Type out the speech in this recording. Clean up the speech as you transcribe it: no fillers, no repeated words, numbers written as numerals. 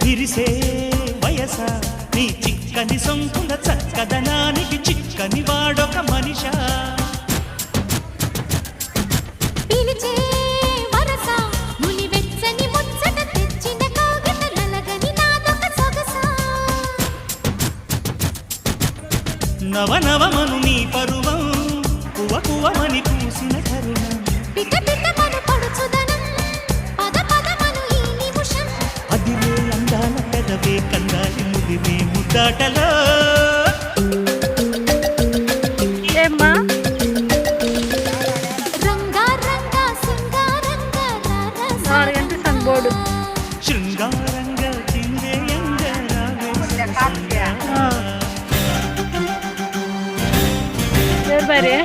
విరిసే వయస నీ చిక్కని సొంపుల చక్కదనానికి చిక్కని వాడొక మనిషా పిలిచే వరస ముని వెచ్చని ముచ్చట తెచ్చిన కాగిత నలగని నాదొక సొగస నవనవమను నీ పరువం కువ కువమని పూసిన కరుణం పిట పిటమను పడుచుదనం పద పదమను ఈ నిమిషం అదిరే అందాల పెదవే కందాలి ముదిరే ముద్దాటలో ఏమ్మా రంగా రంగా సింగారంగా రారస 4 గంటల సంబోడు శృంగారంగా చిందేయంగా రావే ఎవరు భార్య